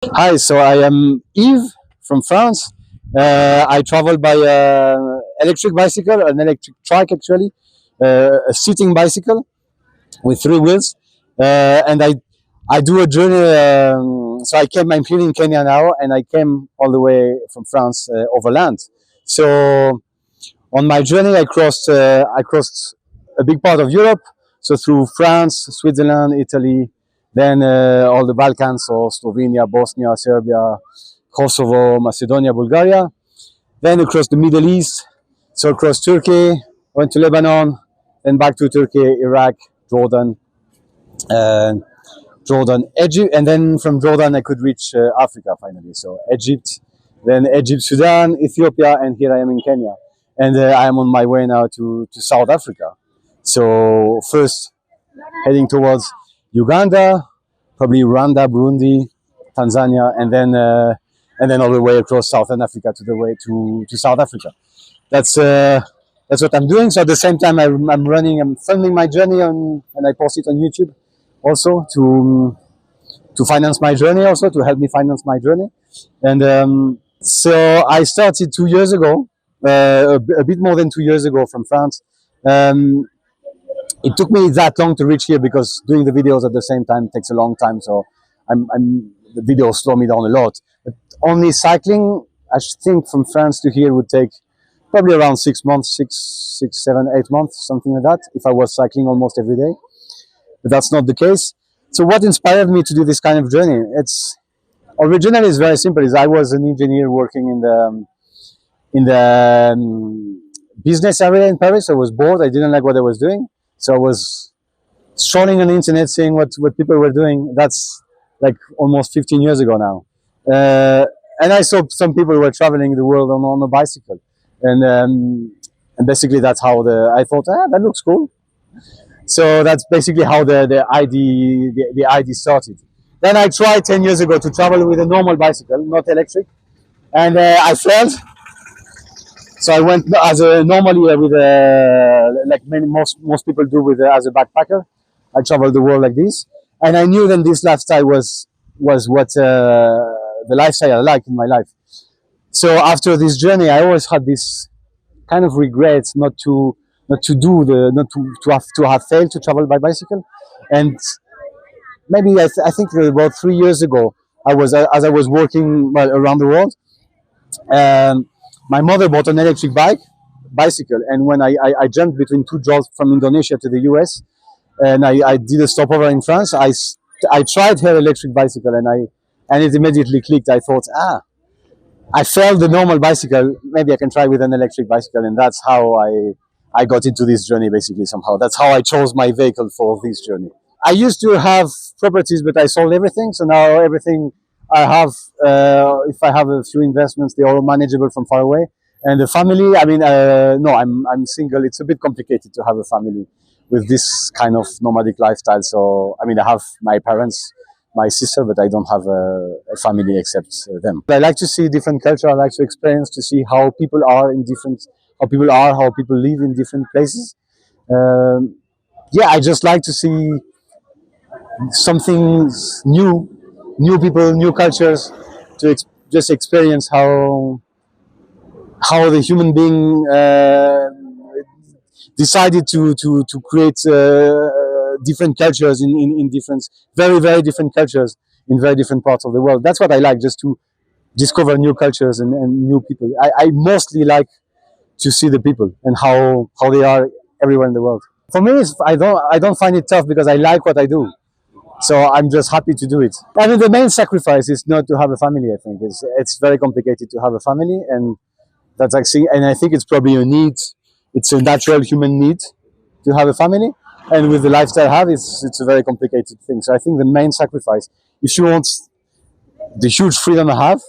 Hi, so I am Yves from France. I travel by electric bicycle, an electric trike actually, a seating bicycle with three wheels, and I do a journey. I'm here in Kenya now, and I came all the way from France overland. So on my journey, I crossed a big part of Europe, so through France, Switzerland, Italy, then all the Balkans, so Slovenia, Bosnia, Serbia, Kosovo, Macedonia, Bulgaria, then across the Middle East, so across Turkey, went to Lebanon, then back to Turkey, Iraq, Jordan, uh, Egypt, and then from Jordan I could reach Africa finally. So Egypt, Sudan, Ethiopia, and here I am in Kenya, and I am on my way now to South Africa. So first heading towards Uganda, probably Rwanda, Burundi, Tanzania, and then all the way across Southern Africa to the way to South Africa. That's uh, that's what I'm doing. So at the same time, I'm filming my journey and I post it on YouTube also to finance my journey, also to help me finance my journey. And so I started 2 years ago, a bit more than 2 years ago from France. Um, it took me that long to reach here because doing the videos at the same time takes a long time. So the videos slow me down a lot. But only cycling, I think, from France to here would take probably around 6 months, 7, 8 months, something like that, if I was cycling almost every day. But that's not the case. So what inspired me to do this kind of journey? It's originally is very simple. Is I was an engineer working in the business area in Paris. I was bored. I didn't like what I was doing, so I was strolling on the internet, seeing what people were doing. That's like almost 15 years ago now, and I saw some people were traveling the world on a bicycle, and basically that's how I thought, that looks cool. So that's basically how the ID started. Then I tried 10 years ago to travel with a normal bicycle, not electric, and I failed. So I went as a normally with like most people do with as a backpacker. I traveled the world like this, and I knew that this lifestyle was what the lifestyle I like in my life. So after this journey, I always had this kind of regret not to have failed to travel by bicycle, and maybe I think about 3 years ago, as I was working well, around the world. Um, my mother bought an electric bicycle, and when I jumped between two jobs from Indonesia to the US, and I did a stopover in France, I tried her electric bicycle, and it immediately clicked. I thought, I failed the normal bicycle. Maybe I can try with an electric bicycle, and that's how I got into this journey. Basically, somehow that's how I chose my vehicle for this journey. I used to have properties, but I sold everything. So now everything I have, if I have a few investments, they're all manageable from far away. And the family, I mean, no, I'm single. It's a bit complicated to have a family with this kind of nomadic lifestyle. So, I mean, I have my parents, my sister, but I don't have a family except them. I like to see different culture. I like to experience to see how people are how people live in different places. Um, yeah, I just like to see something new people, new cultures, to just experience how the human being decided to create different cultures in different, very, very different cultures in very different parts of the world. That's what I like, just to discover new cultures and new people. I mostly like to see the people and how they are everywhere in the world. For me, I don't find it tough because I like what I do. So I'm just happy to do it. I mean, the main sacrifice is not to have a family. I think it's very complicated to have a family, and that's actually, and I think it's probably a need. It's a natural human need to have a family, and with the lifestyle I have, it's a very complicated thing. So I think the main sacrifice, if you want the huge freedom I have,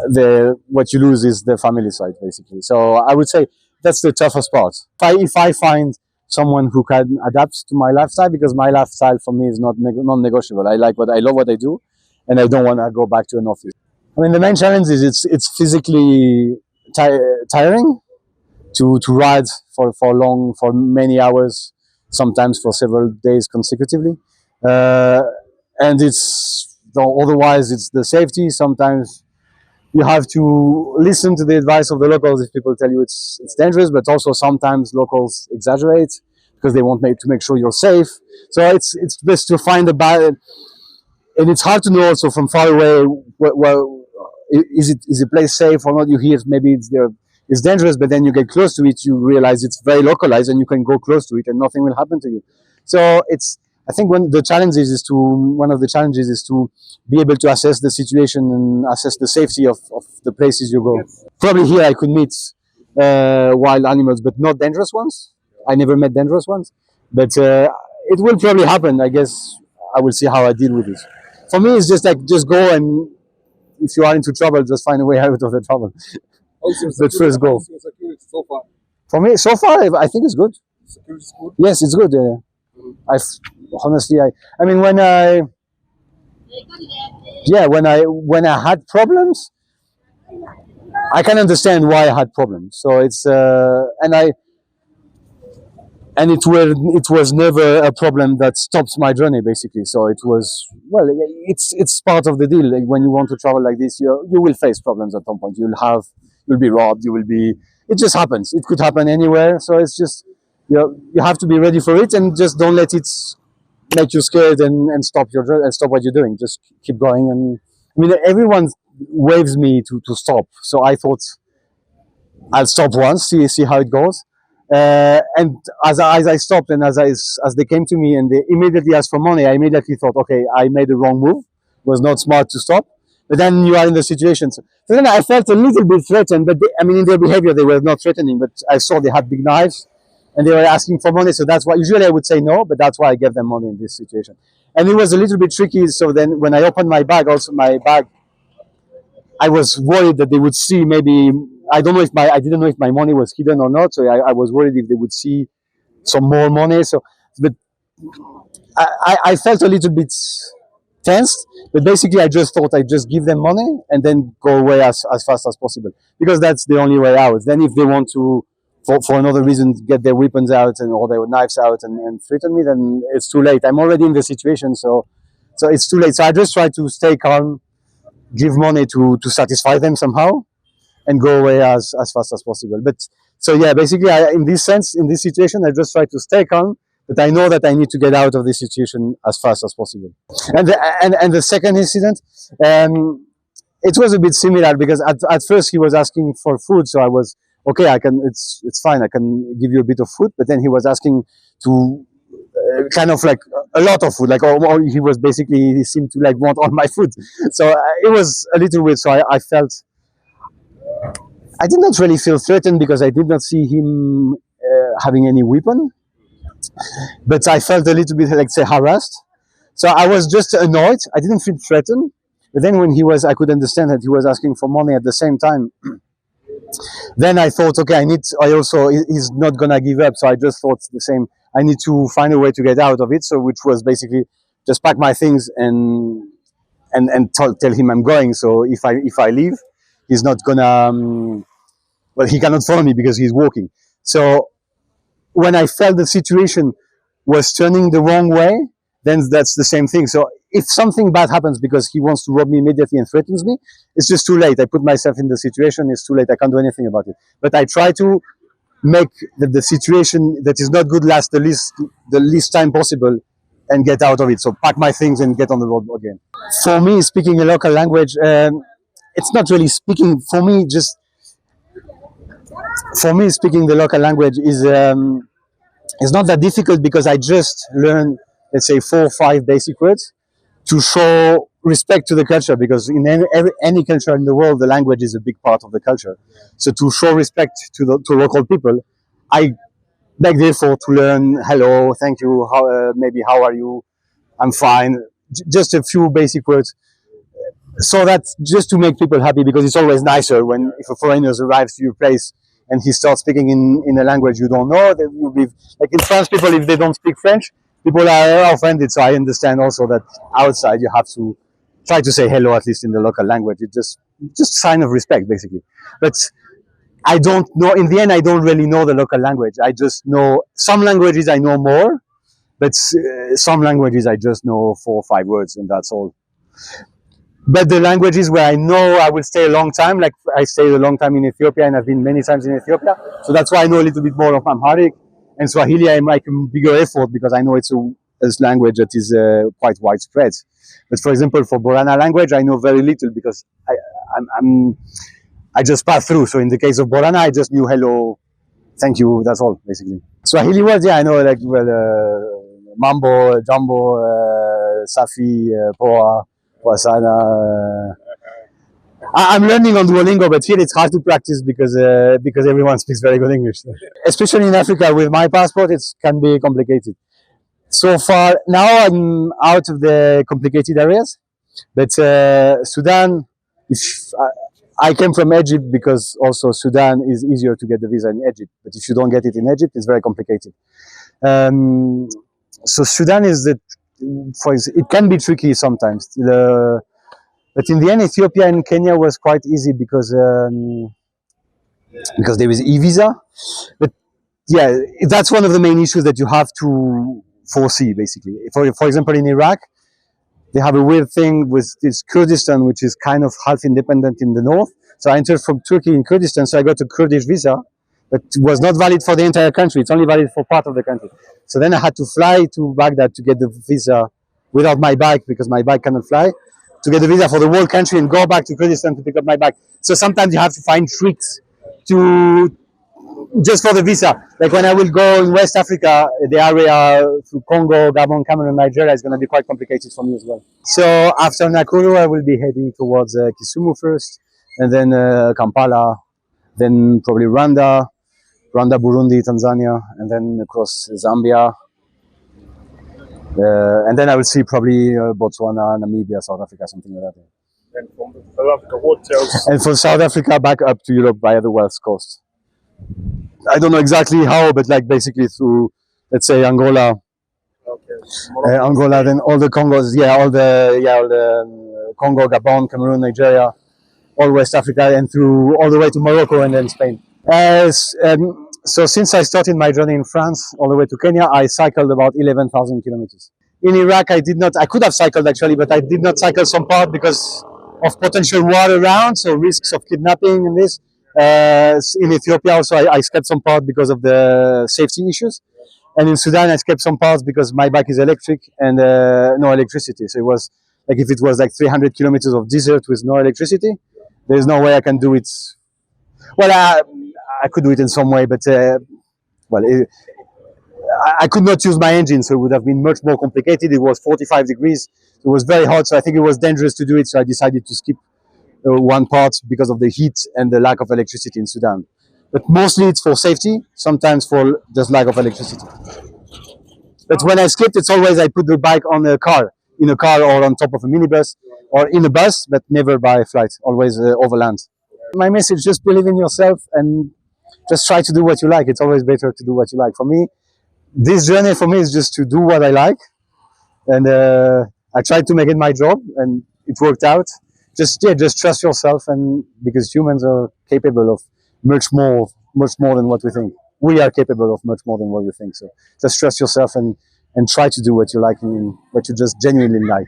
the what you lose is the family side, basically. So I would say that's the toughest part. If I find someone who can adapt to my lifestyle, because my lifestyle for me is not non-negotiable. I love what I do, and I don't want to go back to an office. I mean, the main challenge is it's physically tiring to ride for many hours, sometimes for several days consecutively, uh, and So otherwise, it's the safety. Sometimes you have to listen to the advice of the locals if people tell you it's dangerous, but also sometimes locals exaggerate because they want to make sure you're safe. So it's best to find a balance, and it's hard to know also from far away. Well, is a place safe or not? You hear maybe it's dangerous, but then you get close to it, you realize it's very localized, and you can go close to it, and nothing will happen to you. So it's I think one of the challenges is to be able to assess the situation and assess the safety of the places you go. Yes. Probably here I could meet wild animals, but not dangerous ones. I never met dangerous ones, but it will probably happen. I guess I will see how I deal with it. For me, it's just like just go, and if you are into trouble, just find a way out of the trouble. But first go. So far? For me, so far, I think it's good. Security is good? Yes, it's good. I honestly, I mean, when I had problems, I can understand why I had problems. So it's and it was never a problem that stopped my journey, basically. So it was, well, it's part of the deal. Like when you want to travel like this, you will face problems at some point. You'll be robbed. It just happens. It could happen anywhere. So it's just, you have to be ready for it, and just don't let it make you scared and stop what you're doing. Just keep going. And I mean, everyone waves me to stop. So I thought I'll stop once, see how it goes. And as I stopped, and as they came to me and they immediately asked for money, I immediately thought, okay, I made the wrong move. It was not smart to stop. But then you are in the situation. So then I felt a little bit threatened. But in their behavior, they were not threatening. But I saw they had big knives, and they were asking for money. So that's why usually I would say no, but that's why I gave them money in this situation. And it was a little bit tricky. So then when I opened my bag, I was worried that they would see maybe. I didn't know if my money was hidden or not, so I was worried if they would see some more money. So, but I felt a little bit tensed. But basically, I just thought I'd just give them money and then go away as fast as possible, because that's the only way out. Then, if they want to, for another reason, get their weapons out or their knives out and threaten me, then it's too late. I'm already in the situation, so it's too late. So I just try to stay calm, give money to satisfy them somehow, and go away as fast as possible. But so yeah, basically, in this situation, I just try to stay calm, but I know that I need to get out of this situation as fast as possible. And the second incident, it was a bit similar, because at first he was asking for food, so I was okay. It's fine. I can give you a bit of food, but then he was asking to kind of like a lot of food, like he seemed to like want all my food. So it was a little weird. So I did not really feel threatened, because I did not see him having any weapon, but I felt a little bit, like, say, harassed. So I was just annoyed. I didn't feel threatened. But then when I could understand that he was asking for money at the same time. Then I thought, okay, he's not gonna give up. So I just thought the same. I need to find a way to get out of it. So which was basically just pack my things and tell him I'm going. So if I leave, he's not gonna. He cannot follow me because he's walking. So when I felt the situation was turning the wrong way, then that's the same thing. So if something bad happens because he wants to rob me immediately and threatens me, it's just too late. I put myself in the situation. It's too late. I can't do anything about it. But I try to make the situation that is not good last the least time possible, and get out of it. So pack my things and get on the road again. For me, speaking a local language, it's not really speaking. For me, speaking the local language is not that difficult, because I just learned, let's say, 4 or 5 basic words to show respect to the culture, because in any culture in the world, the language is a big part of the culture. So to show respect to local people, I beg therefore to learn hello, thank you, how are you, I'm fine, just a few basic words. So that's just to make people happy, because it's always nicer if a foreigner arrives to your place and he starts speaking in a language you don't know. You'll be, like in France, people, if they don't speak French, people are offended. So I understand also that outside you have to try to say hello, at least in the local language. It's just sign of respect, basically. But I don't know, in the end, I don't really know the local language. I just know some languages I know more, but some languages I just know 4 or 5 words, and that's all. But the languages where I know I will stay a long time, like I stayed a long time in Ethiopia and I've been many times in Ethiopia. So that's why I know a little bit more of Amharic. And Swahili, I make a bigger effort because I know it's a language that is quite widespread. But for example, for Borana language, I know very little because I just passed through. So in the case of Borana, I just knew hello, thank you, that's all, basically. Swahili words, yeah, I know, like, well, Mambo, Jumbo, Safi, Poa, Poasana. I'm learning on Duolingo, but here it's hard to practice because everyone speaks very good English. Especially in Africa, with my passport, it can be complicated. So far, now I'm out of the complicated areas, but Sudan, if I came from Egypt because also Sudan is easier to get the visa in Egypt, but if you don't get it in Egypt, it's very complicated. So Sudan is it can be tricky sometimes. But in the end, Ethiopia and Kenya was quite easy because there is e-visa. But yeah, that's one of the main issues that you have to foresee, basically. For example, in Iraq, they have a weird thing with this Kurdistan, which is kind of half independent in the north. So I entered from Turkey in Kurdistan, so I got a Kurdish visa, but it was not valid for the entire country. It's only valid for part of the country. So then I had to fly to Baghdad to get the visa without my bike because my bike cannot fly, to get the visa for the whole country and go back to Kurdistan to pick up my bike. So sometimes you have to find tricks just for the visa. Like when I will go in West Africa, the area through Congo, Gabon, Cameroon, Nigeria is going to be quite complicated for me as well. So after Nakuru, I will be heading towards Kisumu first, and then Kampala, then probably Rwanda, Burundi, Tanzania, and then across Zambia. And then I will see probably Botswana, Namibia, South Africa, something like that. And from South Africa, what else? And for South Africa, back up to Europe via the West Coast. I don't know exactly how, but like basically through, let's say, Angola. Okay. Angola, then all the Congos, all the Congo, Gabon, Cameroon, Nigeria, all West Africa, and through all the way to Morocco and then Spain. So since I started my journey in France all the way to Kenya, I cycled about 11,000 kilometers. In Iraq, I could have cycled actually, but I did not cycle some part because of potential war around, so risks of kidnapping and this. In Ethiopia also, I skipped some part because of the safety issues. And in Sudan, I skipped some parts because my bike is electric and no electricity. So it was like if it was like 300 kilometers of desert with no electricity, there's no way I can do it. Well, I could do it in some way, but I could not use my engine, so it would have been much more complicated. It was 45 degrees. It was very hot, so I think it was dangerous to do it. So I decided to skip one part because of the heat and the lack of electricity in Sudan. But mostly it's for safety, sometimes for just lack of electricity. But when I skipped, it's always I put the bike in a car or on top of a minibus or in a bus, but never by flight, always overland. My message, just believe in yourself and just try to do what you like. It's always better to do what you like. For me, this journey for me is just to do what I like. And I tried to make it my job and it worked out. Just trust yourself, and because humans are capable of much more than what we think. We are capable of much more than what we think. So just trust yourself and try to do what you like and what you just genuinely like.